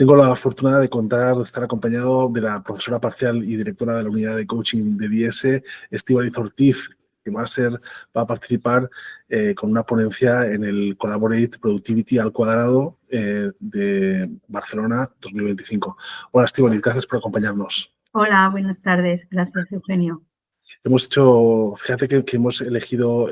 Tengo la fortuna de estar acompañado de la profesora parcial y directora de la unidad de coaching de IES, Estíbaliz Ortiz, que va a participar con una ponencia en el Collaborate Productivity al Cuadrado de Barcelona 2025. Hola, Estíbaliz, gracias por acompañarnos. Hola, buenas tardes. Gracias, Eugenio. Fíjate que hemos elegido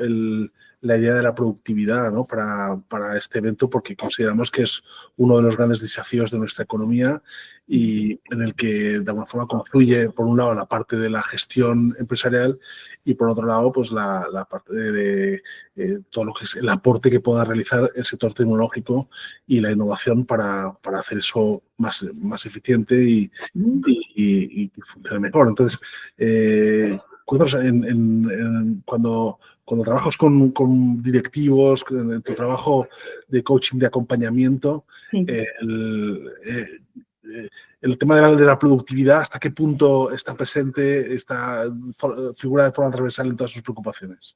la idea de la productividad, ¿no? para este evento, porque consideramos que es uno de los grandes desafíos de nuestra economía y en el que de alguna forma confluye, por un lado, la parte de la gestión empresarial y por otro lado, pues la parte de todo lo que es el aporte que pueda realizar el sector tecnológico y la innovación para hacer eso más eficiente y que funcione mejor. Entonces, cuando trabajas con directivos, en tu trabajo de coaching, de acompañamiento, Sí. El tema de la productividad, ¿hasta qué punto está presente, figura de forma transversal en todas sus preocupaciones?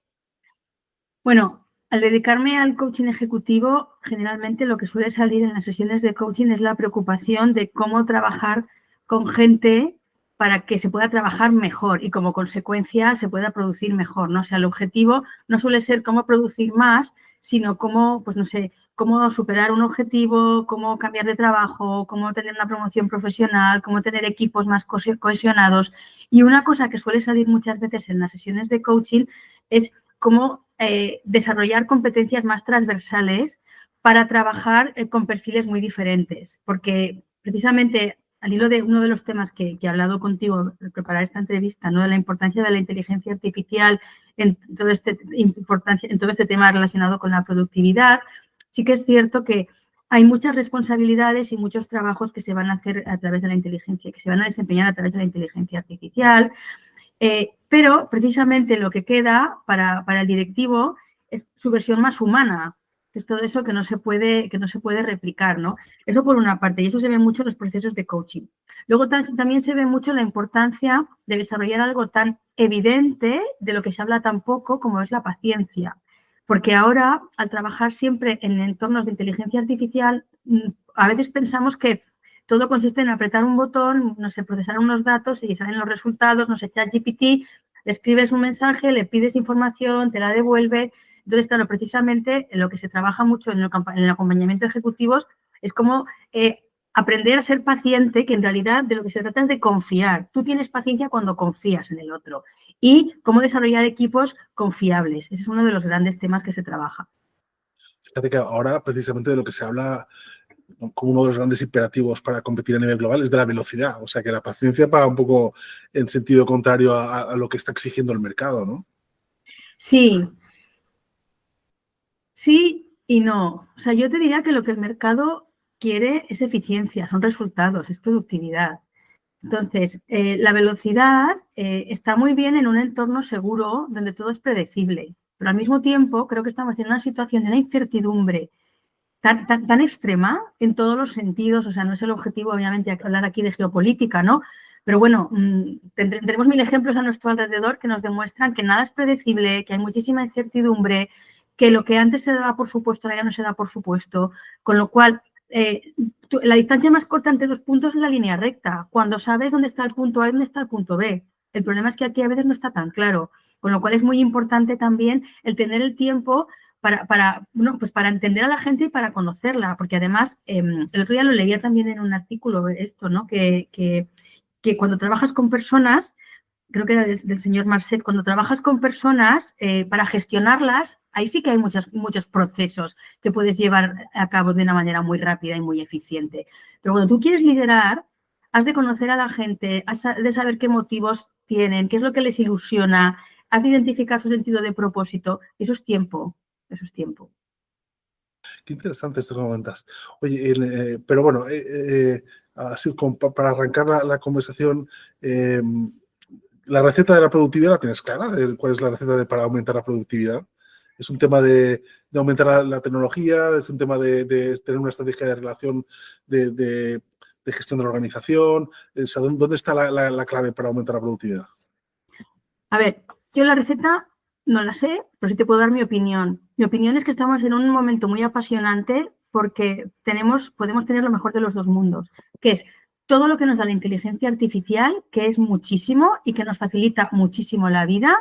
Bueno, al dedicarme al coaching ejecutivo, generalmente lo que suele salir en las sesiones de coaching es la preocupación de cómo trabajar con gente para que se pueda trabajar mejor y como consecuencia se pueda producir mejor, ¿no? O sea, el objetivo no suele ser cómo producir más, sino cómo, pues no sé, cómo superar un objetivo, cómo cambiar de trabajo, cómo tener una promoción profesional, cómo tener equipos más cohesionados. Y una cosa que suele salir muchas veces en las sesiones de coaching es cómo desarrollar competencias más transversales para trabajar con perfiles muy diferentes, porque precisamente al hilo de uno de los temas que he hablado contigo al preparar esta entrevista, ¿no? De la importancia de la inteligencia artificial en todo este tema relacionado con la productividad, sí que es cierto que hay muchas responsabilidades y muchos trabajos que se van a hacer a través de la inteligencia, que se van a desempeñar a través de la inteligencia artificial, pero precisamente lo que queda para el directivo es su versión más humana, que es todo eso que no se puede replicar, ¿no? Eso por una parte, y eso se ve mucho en los procesos de coaching. Luego también se ve mucho la importancia de desarrollar algo tan evidente, de lo que se habla tan poco, como es la paciencia. Porque ahora, al trabajar siempre en entornos de inteligencia artificial, a veces pensamos que todo consiste en apretar un botón, no sé, procesar unos datos y salen los resultados, no sé, ChatGPT, le escribes un mensaje, le pides información, te la devuelve. Entonces, claro, precisamente lo que se trabaja mucho en el acompañamiento de ejecutivos es cómo aprender a ser paciente, que en realidad de lo que se trata es de confiar. Tú tienes paciencia cuando confías en el otro. Y cómo desarrollar equipos confiables. Ese es uno de los grandes temas que se trabaja. Fíjate que ahora precisamente de lo que se habla como uno de los grandes imperativos para competir a nivel global es de la velocidad. O sea, que la paciencia va un poco en sentido contrario a lo que está exigiendo el mercado, ¿no? Sí. Sí y no. O sea, yo te diría que lo que el mercado quiere es eficiencia, son resultados, es productividad. Entonces, la velocidad está muy bien en un entorno seguro donde todo es predecible, pero al mismo tiempo creo que estamos en una situación de una incertidumbre tan extrema en todos los sentidos. O sea, no es el objetivo, obviamente, hablar aquí de geopolítica, ¿no? Pero bueno, tenemos 1000 ejemplos a nuestro alrededor que nos demuestran que nada es predecible, que hay muchísima incertidumbre, que lo que antes se daba por supuesto ahora ya no se da por supuesto, con lo cual la distancia más corta entre dos puntos es la línea recta. Cuando sabes dónde está el punto A y dónde está el punto B. El problema es que aquí a veces no está tan claro, con lo cual es muy importante también el tener el tiempo para entender a la gente y para conocerla, porque además, el otro día lo leía también en un artículo esto, ¿no? Que cuando trabajas con personas, creo que era del señor Marcet, cuando trabajas con personas, para gestionarlas, ahí sí que hay muchos procesos que puedes llevar a cabo de una manera muy rápida y muy eficiente. Pero cuando tú quieres liderar, has de conocer a la gente, has de saber qué motivos tienen, qué es lo que les ilusiona, has de identificar su sentido de propósito. Eso es tiempo. Eso es tiempo. Qué interesante esto que comentas. Oye, pero bueno, así como para arrancar la conversación, la receta de la productividad la tienes clara. ¿Cuál es la receta para aumentar la productividad? ¿Es un tema de aumentar la tecnología? ¿Es un tema de tener una estrategia de relación de gestión de la organización? O sea, ¿dónde está la clave para aumentar la productividad? A ver, yo la receta no la sé, pero sí te puedo dar mi opinión. Mi opinión es que estamos en un momento muy apasionante porque podemos tener lo mejor de los dos mundos, que es todo lo que nos da la inteligencia artificial, que es muchísimo y que nos facilita muchísimo la vida,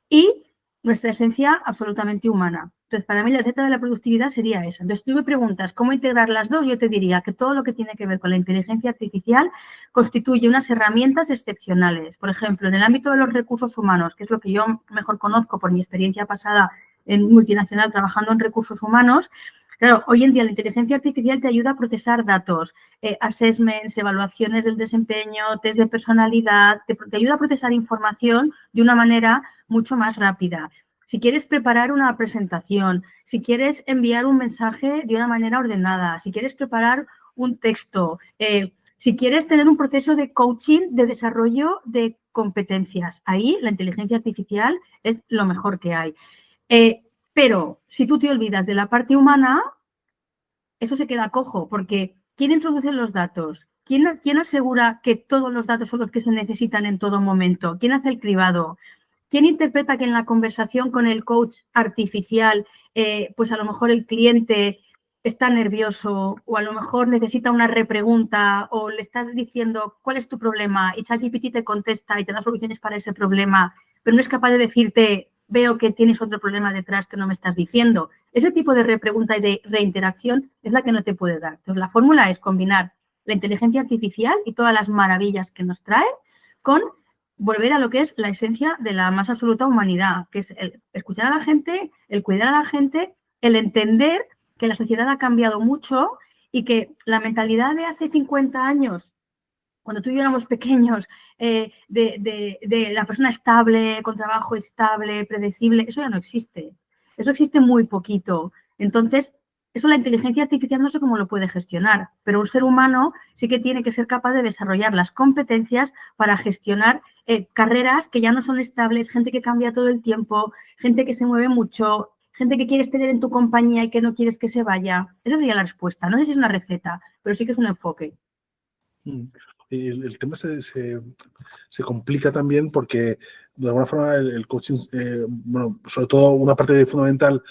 y nuestra esencia absolutamente humana. Entonces, para mí la receta de la productividad sería esa. Entonces, tú me preguntas cómo integrar las dos, yo te diría que todo lo que tiene que ver con la inteligencia artificial constituye unas herramientas excepcionales. Por ejemplo, en el ámbito de los recursos humanos, que es lo que yo mejor conozco por mi experiencia pasada en multinacional trabajando en recursos humanos, claro, hoy en día la inteligencia artificial te ayuda a procesar datos, assessments, evaluaciones del desempeño, test de personalidad, te ayuda a procesar información de una manera mucho más rápida. Si quieres preparar una presentación, si quieres enviar un mensaje de una manera ordenada, si quieres preparar un texto, si quieres tener un proceso de coaching, de desarrollo de competencias, ahí la inteligencia artificial es lo mejor que hay. Pero si tú te olvidas de la parte humana, eso se queda cojo, porque ¿quién introduce los datos? ¿Quién asegura que todos los datos son los que se necesitan en todo momento? ¿Quién hace el cribado? ¿Quién interpreta que en la conversación con el coach artificial, pues a lo mejor el cliente está nervioso o a lo mejor necesita una repregunta o le estás diciendo cuál es tu problema y ChatGPT te contesta y te da soluciones para ese problema, pero no es capaz de decirte, veo que tienes otro problema detrás que no me estás diciendo? Ese tipo de repregunta y de reinteracción es la que no te puede dar. Entonces, la fórmula es combinar la inteligencia artificial y todas las maravillas que nos trae con volver a lo que es la esencia de la más absoluta humanidad, que es el escuchar a la gente, el cuidar a la gente, el entender que la sociedad ha cambiado mucho y que la mentalidad de hace 50 años, cuando tú y yo éramos pequeños, de la persona estable, con trabajo estable, predecible, eso ya no existe. Eso existe muy poquito. Entonces, eso la inteligencia artificial no sé cómo lo puede gestionar, pero un ser humano sí que tiene que ser capaz de desarrollar las competencias para gestionar carreras que ya no son estables, gente que cambia todo el tiempo, gente que se mueve mucho, gente que quieres tener en tu compañía y que no quieres que se vaya. Esa sería la respuesta. No sé si es una receta, pero sí que es un enfoque. Y el tema se complica también porque, de alguna forma, el coaching, bueno, sobre todo una parte fundamental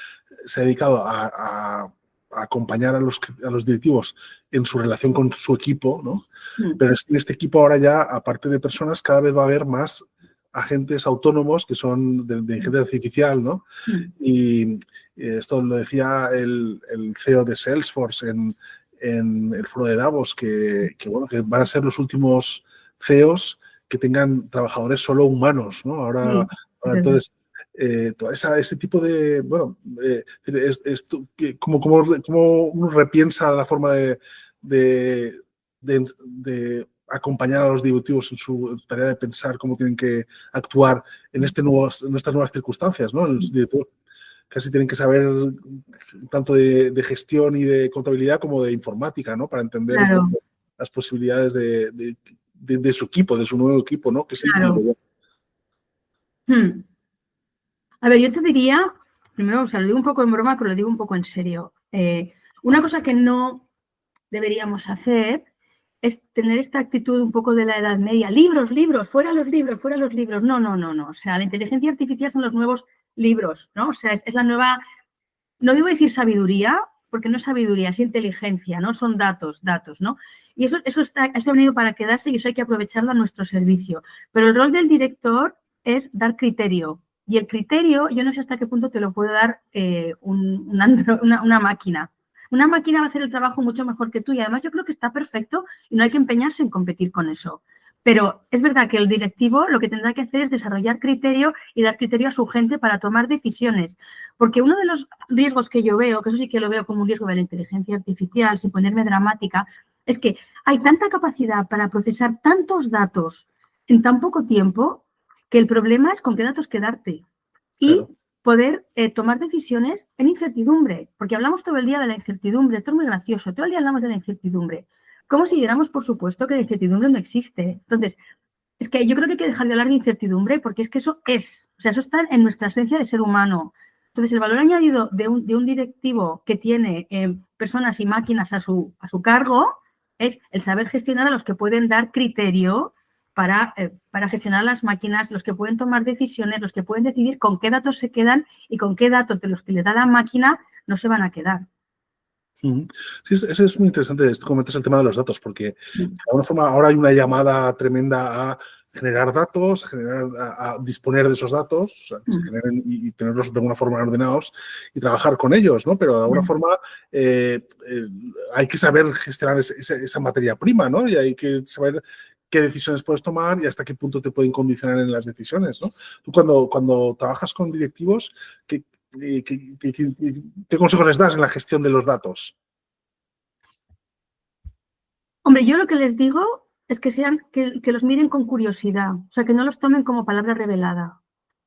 se ha dedicado a acompañar a los directivos en su relación con su equipo, ¿no? Pero en este equipo ahora ya, aparte de personas, cada vez va a haber más agentes autónomos que son de inteligencia artificial, ¿no? Y esto lo decía el CEO de Salesforce en el foro de Davos, que van a ser los últimos CEOs que tengan trabajadores solo humanos, ¿no? Ahora entonces, todo ese tipo de, bueno, como uno repiensa la forma de acompañar a los directivos en su tarea de pensar cómo tienen que actuar en estas nuevas circunstancias, ¿no? Los directivos casi tienen que saber tanto de gestión y de contabilidad como de informática, ¿no? Para entender un poco las posibilidades de su equipo, de su nuevo equipo, ¿no? Que es híbrido. A ver, yo te diría, primero, o sea, lo digo un poco en broma, pero lo digo un poco en serio. Una cosa que no deberíamos hacer es tener esta actitud un poco de la Edad Media. Libros, libros, fuera los libros, fuera los libros. No, no, no, no. O sea, la inteligencia artificial son los nuevos libros, ¿no? O sea, es la nueva, no debo decir sabiduría, porque no es sabiduría, es inteligencia, ¿no? Son datos, ¿no? Y eso ha venido para quedarse y eso hay que aprovecharlo a nuestro servicio. Pero el rol del director es dar criterio. Y el criterio, yo no sé hasta qué punto te lo puede dar una máquina. Una máquina va a hacer el trabajo mucho mejor que tú y además yo creo que está perfecto y no hay que empeñarse en competir con eso. Pero es verdad que el directivo lo que tendrá que hacer es desarrollar criterio y dar criterio a su gente para tomar decisiones. Porque uno de los riesgos que yo veo, que eso sí que lo veo como un riesgo de la inteligencia artificial, sin ponerme dramática, es que hay tanta capacidad para procesar tantos datos en tan poco tiempo que el problema es con qué datos quedarte y poder tomar decisiones en incertidumbre. Porque hablamos todo el día de la incertidumbre, esto es muy gracioso, todo el día hablamos de la incertidumbre. Como si diéramos, por supuesto, que la incertidumbre no existe. Entonces, es que yo creo que hay que dejar de hablar de incertidumbre porque es que eso eso está en nuestra esencia de ser humano. Entonces, el valor añadido de un directivo que tiene personas y máquinas a su cargo es el saber gestionar a los que pueden dar criterio para gestionar las máquinas, los que pueden tomar decisiones, los que pueden decidir con qué datos se quedan y con qué datos de los que le da la máquina no se van a quedar. Sí, eso es muy interesante. Esto comentas el tema de los datos, porque de alguna forma ahora hay una llamada tremenda a generar datos, a disponer de esos datos, o sea, que se generen y tenerlos de alguna forma ordenados y trabajar con ellos, ¿no? Pero de alguna forma hay que saber gestionar esa materia prima, ¿no? Y hay que saber qué decisiones puedes tomar y hasta qué punto te pueden condicionar en las decisiones, ¿no? Tú cuando trabajas con directivos, ¿qué consejos les das en la gestión de los datos? Hombre, yo lo que les digo es que los miren con curiosidad, o sea, que no los tomen como palabra revelada.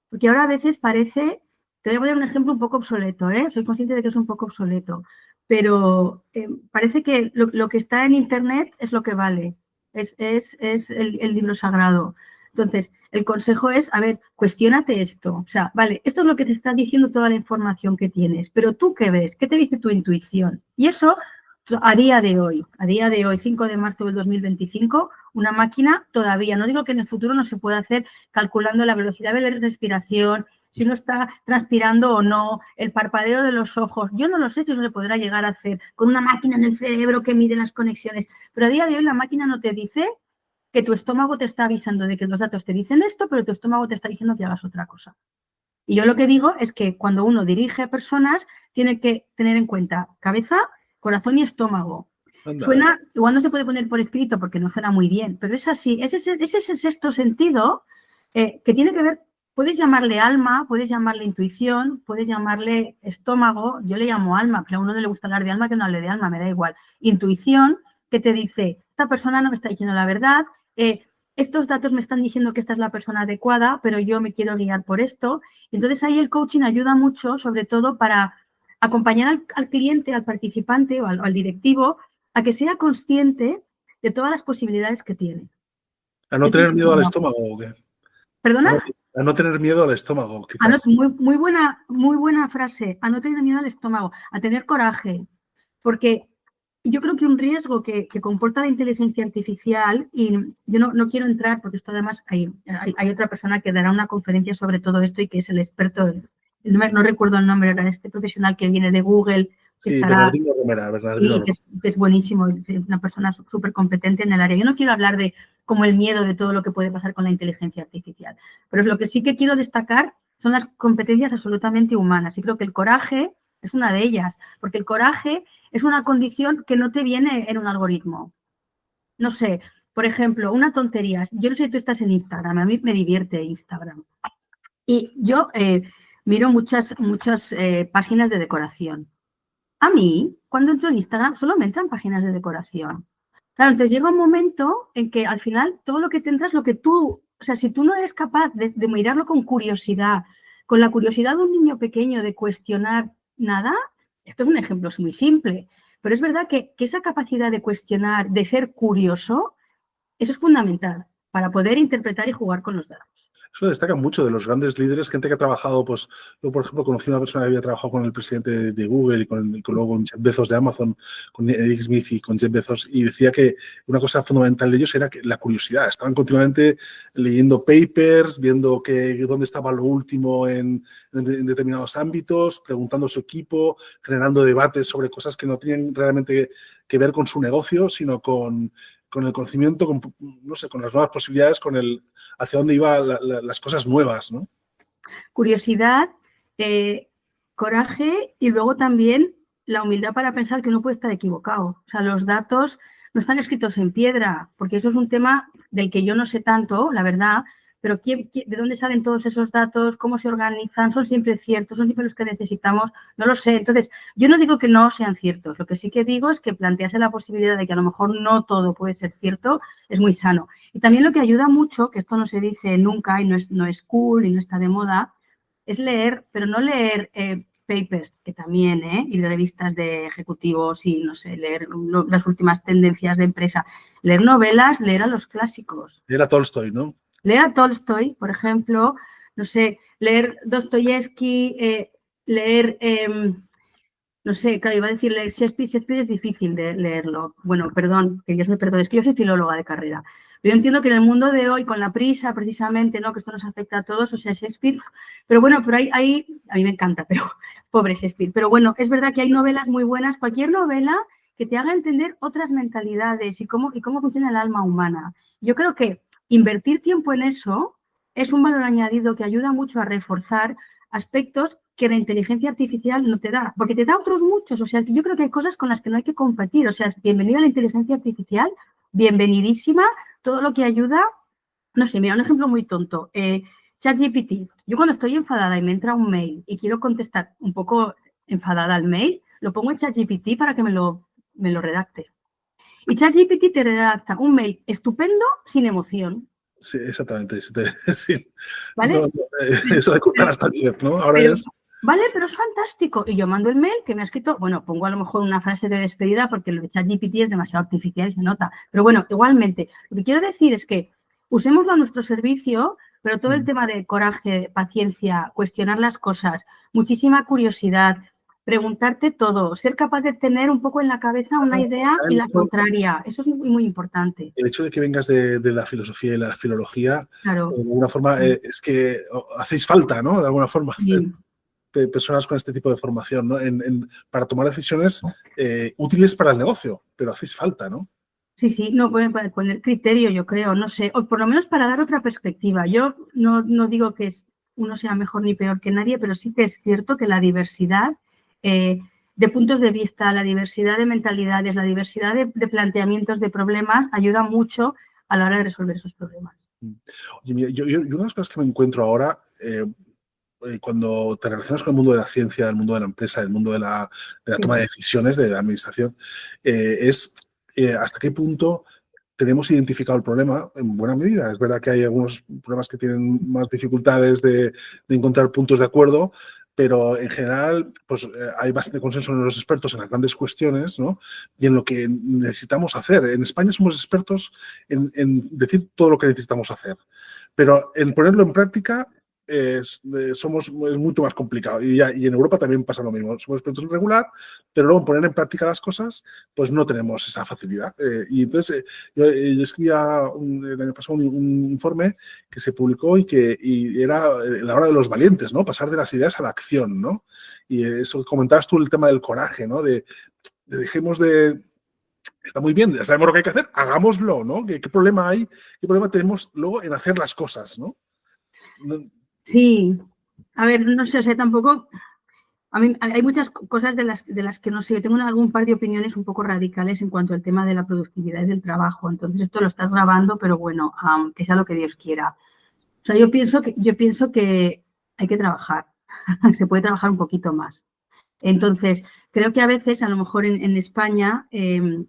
Porque ahora a veces parece, te voy a poner un ejemplo un poco obsoleto, soy consciente de que es un poco obsoleto, pero parece que lo que está en Internet es lo que vale, es el libro sagrado. Entonces, el consejo es, a ver, cuestiónate esto. O sea, vale, esto es lo que te está diciendo toda la información que tienes, pero ¿tú qué ves? ¿Qué te dice tu intuición? Y eso, a día de hoy, 5 de marzo del 2025, una máquina todavía, no digo que en el futuro no se pueda hacer calculando la velocidad de la respiración, si uno está transpirando o no, el parpadeo de los ojos. Yo no lo sé si eso se podrá llegar a hacer con una máquina en el cerebro que mide las conexiones, pero a día de hoy la máquina no te dice que tu estómago te está avisando de que los datos te dicen esto, pero tu estómago te está diciendo que hagas otra cosa. Y yo lo que digo es que cuando uno dirige a personas, tiene que tener en cuenta cabeza, corazón y estómago. Suena, igual no se puede poner por escrito porque no suena muy bien, pero es así, es ese sexto sentido que tiene que ver, puedes llamarle alma, puedes llamarle intuición, puedes llamarle estómago, yo le llamo alma, pero a uno no le gusta hablar de alma, que no hable de alma, me da igual. Intuición, que te dice, esta persona no me está diciendo la verdad, estos datos me están diciendo que esta es la persona adecuada, pero yo me quiero guiar por esto. Entonces ahí el coaching ayuda mucho, sobre todo para acompañar al cliente, al participante o al directivo, a que sea consciente de todas las posibilidades que tiene. ¿A no tener miedo al estómago o qué? ¿Perdona? A no tener miedo al estómago, quizás. Muy buena frase. A no tener miedo al estómago, a tener coraje. Porque yo creo que un riesgo que comporta la inteligencia artificial, y yo no quiero entrar, porque esto además hay otra persona que dará una conferencia sobre todo esto y que es el experto, no recuerdo el nombre, era este profesional que viene de Google, que Sí, estará, Bernardino Romera. que es buenísimo, es una persona súper competente en el área. Yo no quiero hablar de como el miedo de todo lo que puede pasar con la inteligencia artificial, pero lo que sí que quiero destacar son las competencias absolutamente humanas y creo que el coraje es una de ellas, porque el coraje es una condición que no te viene en un algoritmo. No sé, por ejemplo, una tontería. Yo no sé si tú estás en Instagram, a mí me divierte Instagram. Y yo miro muchas páginas de decoración. A mí, cuando entro en Instagram, solo me entran páginas de decoración. Claro, entonces llega un momento en que al final todo lo que te entra es lo que tú, o sea, si tú no eres capaz de mirarlo con curiosidad, con la curiosidad de un niño pequeño de cuestionar nada, esto es un ejemplo muy simple, pero es verdad que esa capacidad de cuestionar, de ser curioso, eso es fundamental para poder interpretar y jugar con los datos. Eso destaca mucho de los grandes líderes, gente que ha trabajado, pues yo por ejemplo conocí a una persona que había trabajado con el presidente de Google y luego con Jeff Bezos de Amazon, con Eric Smith y con Jeff Bezos, y decía que una cosa fundamental de ellos era que la curiosidad. Estaban continuamente leyendo papers, viendo dónde estaba lo último en determinados ámbitos, preguntando a su equipo, generando debates sobre cosas que no tienen realmente que ver con su negocio, sino con el conocimiento, no sé, con las nuevas posibilidades, hacia dónde iban las cosas nuevas, ¿no? Curiosidad, coraje y luego también la humildad para pensar que uno puede estar equivocado. O sea, los datos no están escritos en piedra, porque eso es un tema del que yo no sé tanto, la verdad, pero ¿de dónde salen todos esos datos? ¿Cómo se organizan? ¿Son siempre ciertos? ¿Son siempre los que necesitamos? No lo sé. Entonces, yo no digo que no sean ciertos. Lo que sí que digo es que plantearse la posibilidad de que a lo mejor no todo puede ser cierto es muy sano. Y también lo que ayuda mucho, que esto no se dice nunca y no es cool y no está de moda, es leer, pero no leer papers, que también, y revistas de ejecutivos y, no sé, leer las últimas tendencias de empresa. Leer novelas, leer a los clásicos. Leer a Tolstoy, ¿no? Leer a Tolstoy, por ejemplo, no sé, leer Dostoyevsky, leer, no sé, claro, iba a decir Shakespeare es difícil de leerlo. Bueno, perdón, que Dios me perdone, es que yo soy filóloga de carrera. Pero yo entiendo que en el mundo de hoy, con la prisa precisamente, ¿no? Que esto nos afecta a todos, o sea, Shakespeare, pero bueno, pero hay a mí me encanta, pero pobre Shakespeare, pero bueno, es verdad que hay novelas muy buenas, cualquier novela que te haga entender otras mentalidades y cómo funciona el alma humana. Yo creo que invertir tiempo en eso es un valor añadido que ayuda mucho a reforzar aspectos que la inteligencia artificial no te da, porque te da otros muchos. O sea, yo creo que hay cosas con las que no hay que competir. O sea, bienvenida a la inteligencia artificial, bienvenidísima, todo lo que ayuda. No sé, mira, un ejemplo muy tonto. ChatGPT. Yo cuando estoy enfadada y me entra un mail y quiero contestar un poco enfadada al mail, lo pongo en ChatGPT para que me lo redacte. Y ChatGPT te redacta un mail estupendo sin emoción. Sí, exactamente. Sí. ¿Vale? No, eso de contar hasta 10, ¿no? Ahora pero, es... Vale, pero es fantástico. Y yo mando el mail que me ha escrito, bueno, pongo a lo mejor una frase de despedida porque lo de ChatGPT es demasiado artificial y se nota. Pero bueno, igualmente, lo que quiero decir es que usémoslo a nuestro servicio, pero todo el tema de coraje, paciencia, cuestionar las cosas, muchísima curiosidad, preguntarte todo, ser capaz de tener un poco en la cabeza una idea y la contraria. Eso es muy, muy importante. El hecho de que vengas de la filosofía y la filología, Claro. de alguna forma, es que hacéis falta, ¿no? De alguna forma. Sí. Personas con este tipo de formación, ¿no? Para tomar decisiones útiles para el negocio, pero hacéis falta, ¿no? Sí, sí, no pueden poner criterio, yo creo, no sé, o por lo menos para dar otra perspectiva. Yo no digo que uno sea mejor ni peor que nadie, pero sí que es cierto que la diversidad de puntos de vista, la diversidad de mentalidades, la diversidad de planteamientos de problemas ayuda mucho a la hora de resolver esos problemas. Oye, mira, yo una de las cosas que me encuentro ahora, cuando te relacionas con el mundo de la ciencia, el mundo de la empresa, el mundo de la toma de decisiones, de la administración, es hasta qué punto tenemos identificado el problema en buena medida. Es verdad que hay algunos problemas que tienen más dificultades de encontrar puntos de acuerdo, pero en general pues, hay bastante consenso en los expertos en las grandes cuestiones, ¿no? Y en lo que necesitamos hacer. En España somos expertos en decir todo lo que necesitamos hacer, pero en ponerlo en práctica es mucho más complicado. Y en Europa también pasa lo mismo. Somos expertos en regular, pero luego en poner en práctica las cosas, pues no tenemos esa facilidad. Y entonces yo escribía el año pasado un informe que se publicó y era la hora de los valientes, ¿no? Pasar de las ideas a la acción, ¿no? Y eso comentabas tú el tema del coraje, ¿no? De dejemos de... Está muy bien, ya sabemos lo que hay que hacer, hagámoslo, ¿no? ¿Qué problema hay? ¿Qué problema tenemos luego en hacer las cosas, ¿no? Sí, a ver, no sé, o sea, tampoco... A mí hay muchas cosas de las que no sé, yo tengo algún par de opiniones un poco radicales en cuanto al tema de la productividad y del trabajo. Entonces, esto lo estás grabando, pero bueno, que sea lo que Dios quiera. O sea, yo pienso que hay que trabajar, se puede trabajar un poquito más. Entonces, creo que a veces, a lo mejor en España,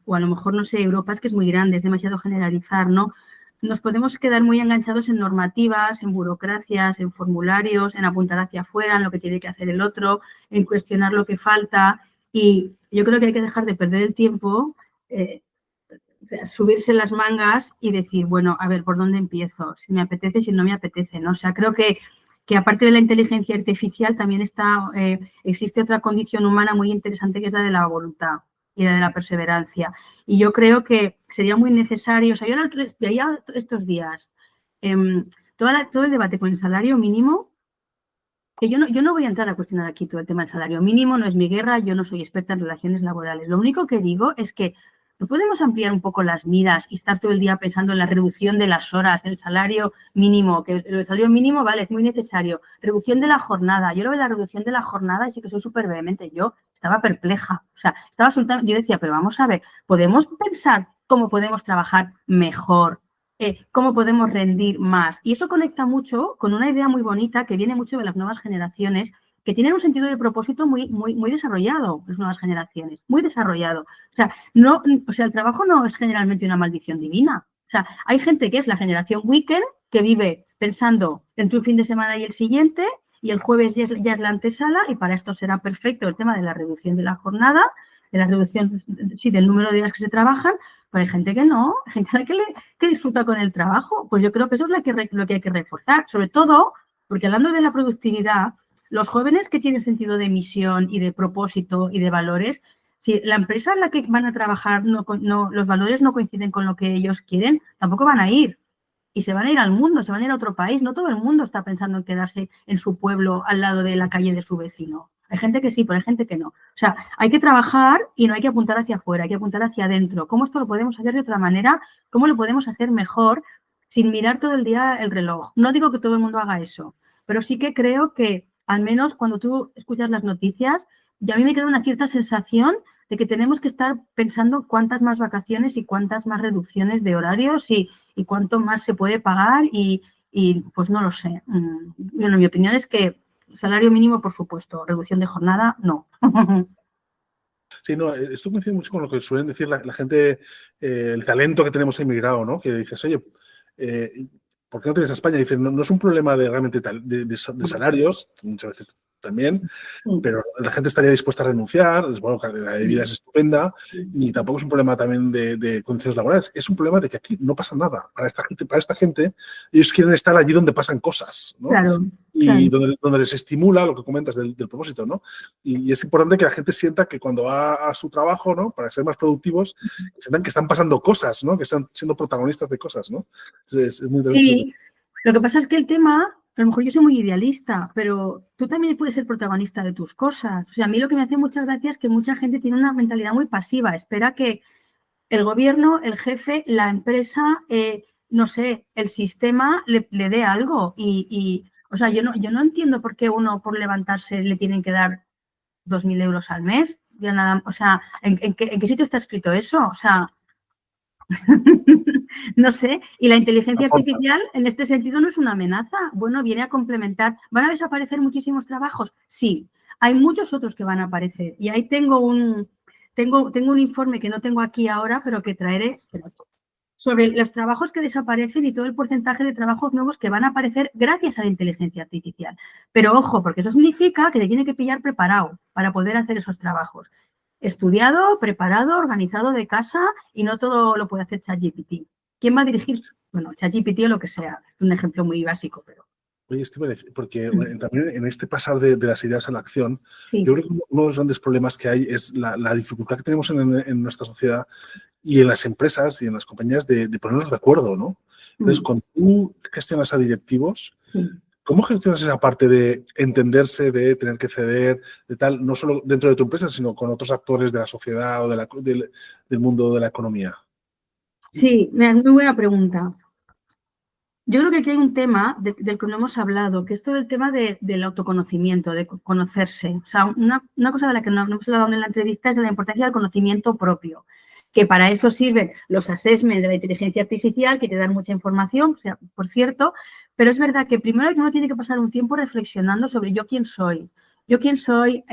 o a lo mejor, no sé, Europa es que es muy grande, es demasiado generalizar, ¿no? Nos podemos quedar muy enganchados en normativas, en burocracias, en formularios, en apuntar hacia afuera, en lo que tiene que hacer el otro, en cuestionar lo que falta. Y yo creo que hay que dejar de perder el tiempo, subirse las mangas y decir, bueno, a ver, ¿por dónde empiezo? Si me apetece, si no me apetece, ¿no? O sea, creo que aparte de la inteligencia artificial también existe otra condición humana muy interesante que es la de la voluntad y la de la perseverancia. Y yo creo que sería muy necesario, o sea, yo veía estos días todo el debate con el salario mínimo, que yo no voy a entrar a cuestionar aquí todo el tema del salario mínimo, no es mi guerra, yo no soy experta en relaciones laborales. Lo único que digo es que no podemos ampliar un poco las miras y estar todo el día pensando en la reducción de las horas, el salario mínimo, que el salario mínimo, vale, es muy necesario. Reducción de la jornada. Yo lo de la reducción de la jornada y sí que soy súper vehemente. Yo estaba perpleja. O sea, estaba absolutamente... Yo decía, pero vamos a ver, ¿podemos pensar cómo podemos trabajar mejor? ¿Cómo podemos rendir más? Y eso conecta mucho con una idea muy bonita que viene mucho de las nuevas generaciones, que tienen un sentido de propósito muy, muy, muy desarrollado, las nuevas generaciones, muy desarrollado. O sea, el trabajo no es generalmente una maldición divina. O sea, hay gente que es la generación weekend, que vive pensando entre un fin de semana y el siguiente, y el jueves ya es la antesala, y para esto será perfecto el tema de la reducción de la jornada, de la reducción, sí, del número de días que se trabajan, pero hay gente que no, hay gente que disfruta con el trabajo. Pues yo creo que eso es lo que hay que reforzar, sobre todo porque hablando de la productividad, los jóvenes que tienen sentido de misión y de propósito y de valores Si la empresa en la que van a trabajar los valores no coinciden con lo que ellos quieren, tampoco van a ir. Y se van a ir al mundo, se van a ir a otro país. No todo el mundo está pensando en quedarse en su pueblo al lado de la calle de su vecino. Hay gente que sí, pero hay gente que no. O sea, hay que trabajar y no hay que apuntar hacia afuera, hay que apuntar hacia adentro. ¿Cómo esto lo podemos hacer de otra manera? ¿Cómo lo podemos hacer mejor sin mirar todo el día el reloj? No digo que todo el mundo haga eso, pero sí que creo que al menos cuando tú escuchas las noticias, y a mí me queda una cierta sensación de que tenemos que estar pensando cuántas más vacaciones y cuántas más reducciones de horarios y cuánto más se puede pagar y pues no lo sé. Bueno, mi opinión es que salario mínimo, por supuesto, reducción de jornada, no. Sí, no, esto coincide mucho con lo que suelen decir la gente, el talento que tenemos emigrado, ¿no? Que dices, oye, ¿por qué no tienes a España? Dicen, no es un problema de realmente de salarios, muchas veces también, pero la gente estaría dispuesta a renunciar, bueno, la de vida es estupenda, y tampoco es un problema también de condiciones laborales, es un problema de que aquí no pasa nada. Para esta gente, ellos quieren estar allí donde pasan cosas, ¿no? Claro, y claro. donde les estimula lo que comentas del propósito, ¿no? Y es importante que la gente sienta que cuando va a su trabajo, ¿no? Para ser más productivos, que sientan que están pasando cosas, ¿no? Que están siendo protagonistas de cosas, ¿no? Es muy interesante. Sí, lo que pasa es que el tema, a lo mejor yo soy muy idealista, pero tú también puedes ser protagonista de tus cosas. O sea, a mí lo que me hace mucha gracia es que mucha gente tiene una mentalidad muy pasiva, espera que el gobierno, el jefe, la empresa, no sé, el sistema le dé algo. O sea, yo no entiendo por qué uno por levantarse le tienen que dar 2.000 euros al mes. Ya nada, o sea, ¿en qué sitio está escrito eso? O sea, no sé. Y la inteligencia Aporta. artificial en este sentido no es una amenaza. Bueno, viene a complementar. ¿Van a desaparecer muchísimos trabajos? Sí. Hay muchos otros que van a aparecer. Y ahí tengo un informe que no tengo aquí ahora, pero que traeré sobre los trabajos que desaparecen y todo el porcentaje de trabajos nuevos que van a aparecer gracias a la inteligencia artificial. Pero ojo, porque eso significa que te tiene que pillar preparado para poder hacer esos trabajos. Estudiado, preparado, organizado de casa y no todo lo puede hacer ChatGPT. ¿Quién va a dirigir? Bueno, ChatGPT o lo que sea. Es un ejemplo muy básico, pero... Oye, porque también en este pasar de las ideas a la acción, Sí. yo creo que uno de los grandes problemas que hay es la dificultad que tenemos en nuestra sociedad y en las empresas y en las compañías de ponernos de acuerdo, ¿no? Entonces, cuando tú gestionas a directivos, ¿cómo gestionas esa parte de entenderse, de tener que ceder, de tal, no solo dentro de tu empresa, sino con otros actores de la sociedad o del mundo de la economía? Sí, es muy buena pregunta. Yo creo que aquí hay un tema del que no hemos hablado, que es todo el tema del autoconocimiento, de conocerse. O sea, una cosa de la que no hemos hablado en la entrevista es de la importancia del conocimiento propio, que para eso sirven los assessments de la inteligencia artificial, que te dan mucha información, o sea, por cierto, pero es verdad que primero uno tiene que pasar un tiempo reflexionando sobre yo quién soy. Yo quién soy,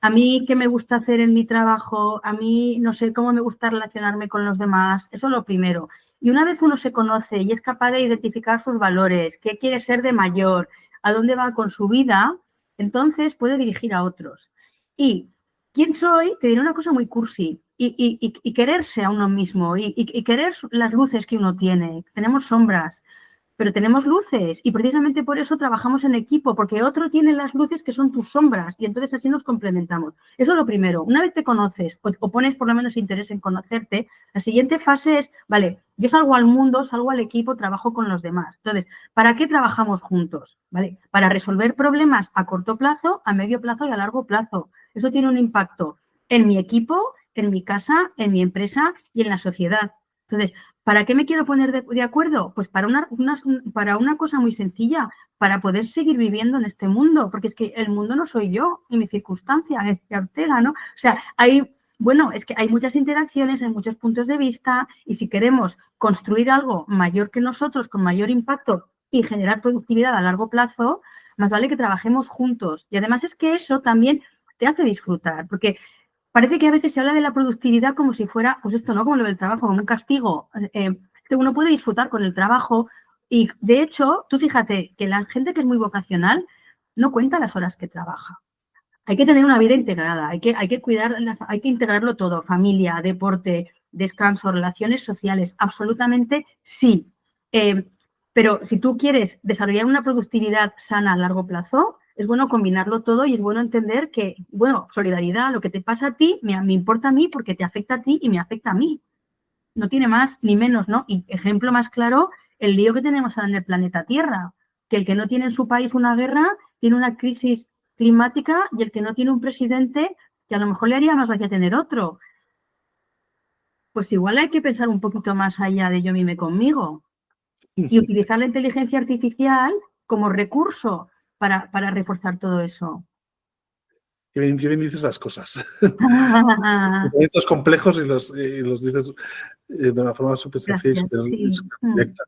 a mí qué me gusta hacer en mi trabajo, a mí no sé cómo me gusta relacionarme con los demás, eso es lo primero. Y una vez uno se conoce y es capaz de identificar sus valores, qué quiere ser de mayor, a dónde va con su vida, entonces puede dirigir a otros. Y quién soy, te diré una cosa muy cursi, y quererse a uno mismo, y querer las luces que uno tiene. Tenemos sombras, pero tenemos luces y precisamente por eso trabajamos en equipo, porque otro tiene las luces que son tus sombras y entonces así nos complementamos. Eso es lo primero. Una vez te conoces o pones por lo menos interés en conocerte, la siguiente fase es, vale, yo salgo al mundo, salgo al equipo, trabajo con los demás. Entonces, ¿para qué trabajamos juntos? ¿Vale? Para resolver problemas a corto plazo, a medio plazo y a largo plazo. Eso tiene un impacto en mi equipo, en mi casa, en mi empresa y en la sociedad. Entonces, ¿para qué me quiero poner de acuerdo? Pues para una cosa muy sencilla, para poder seguir viviendo en este mundo, porque es que el mundo no soy yo y mi circunstancia, García Ortega, ¿no? O sea, es que hay muchas interacciones, hay muchos puntos de vista y si queremos construir algo mayor que nosotros, con mayor impacto y generar productividad a largo plazo, más vale que trabajemos juntos. Y además es que eso también te hace disfrutar, porque parece que a veces se habla de la productividad como si fuera, pues esto, ¿no? Como lo del trabajo, como un castigo. Que uno puede disfrutar con el trabajo y, de hecho, tú fíjate que la gente que es muy vocacional no cuenta las horas que trabaja. Hay que tener una vida integrada, hay que cuidar, hay que integrarlo todo, familia, deporte, descanso, relaciones sociales, absolutamente sí. Pero si tú quieres desarrollar una productividad sana a largo plazo, es bueno combinarlo todo y es bueno entender que, bueno, solidaridad, lo que te pasa a ti, me importa a mí porque te afecta a ti y me afecta a mí. No tiene más ni menos, ¿no? Y ejemplo más claro, el lío que tenemos ahora en el planeta Tierra, que el que no tiene en su país una guerra tiene una crisis climática y el que no tiene un presidente, que a lo mejor le haría más gracia tener otro. Pues igual hay que pensar un poquito más allá de yo mime conmigo y utilizar la inteligencia artificial como recurso para reforzar todo eso. Qué bien dices las cosas. Proyectos complejos y los dices de una forma súper sencilla y súper directa.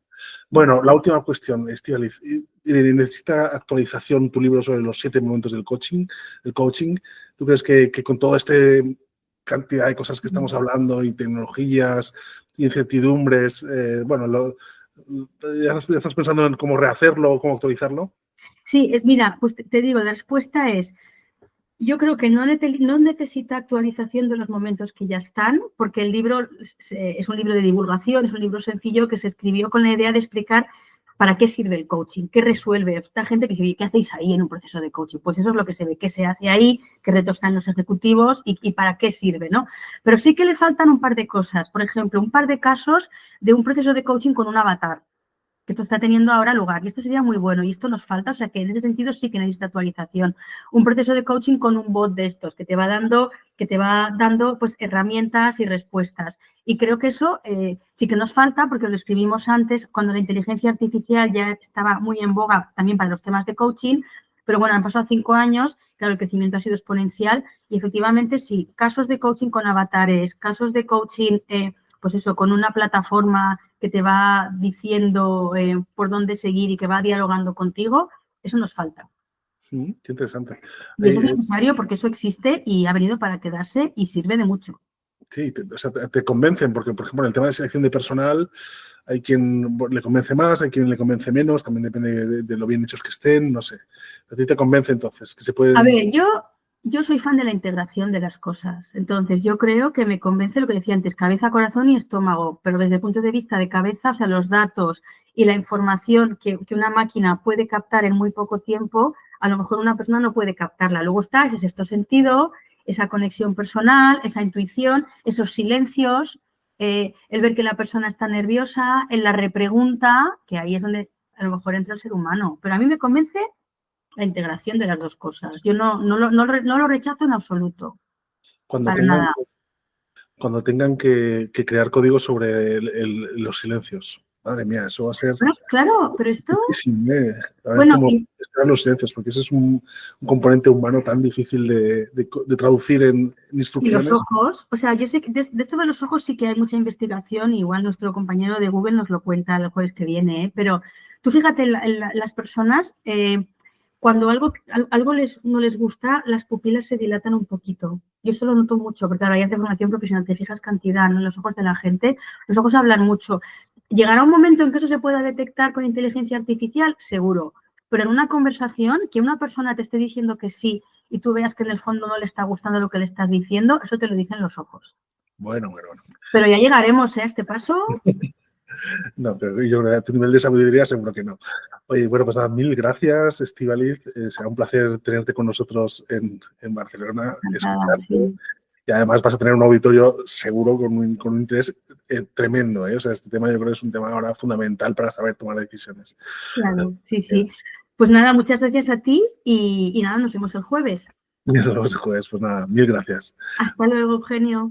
Bueno, la última cuestión, Estíbaliz. ¿Necesita actualización tu libro sobre los 7 momentos del coaching? ¿Tú crees que con toda esta cantidad de cosas que estamos hablando y tecnologías, incertidumbres, bueno, ya estás pensando en cómo rehacerlo o cómo actualizarlo? Sí, mira, pues te digo, la respuesta es, yo creo que no necesita actualización de los momentos que ya están, porque el libro es un libro de divulgación, es un libro sencillo que se escribió con la idea de explicar para qué sirve el coaching, qué resuelve. Esta gente que dice, ¿qué hacéis ahí en un proceso de coaching? Pues eso es lo que se ve, qué se hace ahí, qué retos están los ejecutivos y para qué sirve, ¿no? Pero sí que le faltan un par de cosas. Por ejemplo, un par de casos de un proceso de coaching con un avatar, que esto está teniendo ahora lugar y esto sería muy bueno y esto nos falta, o sea que en ese sentido sí que necesita actualización. Un proceso de coaching con un bot de estos que te va dando pues herramientas y respuestas y creo que eso sí que nos falta porque lo escribimos antes cuando la inteligencia artificial ya estaba muy en boga también para los temas de coaching, pero bueno, han pasado 5 años, claro, el crecimiento ha sido exponencial y efectivamente sí, casos de coaching con avatares, casos de coaching pues eso, con una plataforma que te va diciendo por dónde seguir y que va dialogando contigo, eso nos falta. Qué interesante. Y eso es necesario porque eso existe y ha venido para quedarse y sirve de mucho. Sí, te convencen, porque, por ejemplo, en el tema de selección de personal, hay quien le convence más, hay quien le convence menos, también depende de lo bien hechos que estén, no sé. A ti te convence entonces, que se pueden... A ver, yo soy fan de la integración de las cosas. Entonces, yo creo que me convence lo que decía antes, cabeza, corazón y estómago. Pero desde el punto de vista de cabeza, o sea, los datos y la información que una máquina puede captar en muy poco tiempo, a lo mejor una persona no puede captarla. Luego está ese sexto sentido, esa conexión personal, esa intuición, esos silencios, el ver que la persona está nerviosa, en la repregunta, que ahí es donde a lo mejor entra el ser humano. Pero a mí me convence la integración de las dos cosas. Yo no lo rechazo en absoluto. Cuando Para nada. tengan que crear códigos sobre los silencios. Madre mía, eso va a ser... Bueno, claro, pero esto... A ver bueno, cómo gestionar los silencios, porque ese es un componente humano tan difícil de traducir en instrucciones. Y los ojos, o sea, yo sé que de esto de los ojos sí que hay mucha investigación, igual nuestro compañero de Google nos lo cuenta el jueves que viene, pero tú fíjate, las personas, cuando algo no les gusta, las pupilas se dilatan un poquito. Yo esto lo noto mucho, porque ahora ya de formación profesional, te fijas cantidad, ¿no? En los ojos de la gente, los ojos hablan mucho. ¿Llegará un momento en que eso se pueda detectar con inteligencia artificial? Seguro. Pero en una conversación, que una persona te esté diciendo que sí y tú veas que en el fondo no le está gustando lo que le estás diciendo, eso te lo dicen los ojos. Bueno. Pero ya llegaremos a este paso. No, pero yo a tu nivel de sabiduría seguro que no. Oye, bueno, pues nada, mil gracias, Estíbaliz. Será un placer tenerte con nosotros en Barcelona, escucharte. Sí. Y además vas a tener un auditorio seguro con un interés tremendo. O sea, este tema yo creo que es un tema ahora fundamental para saber tomar decisiones. Claro, sí. Pues nada, muchas gracias a ti y nada, nos vemos el jueves. Nos vemos el jueves, pues nada, mil gracias. Hasta luego, Eugenio.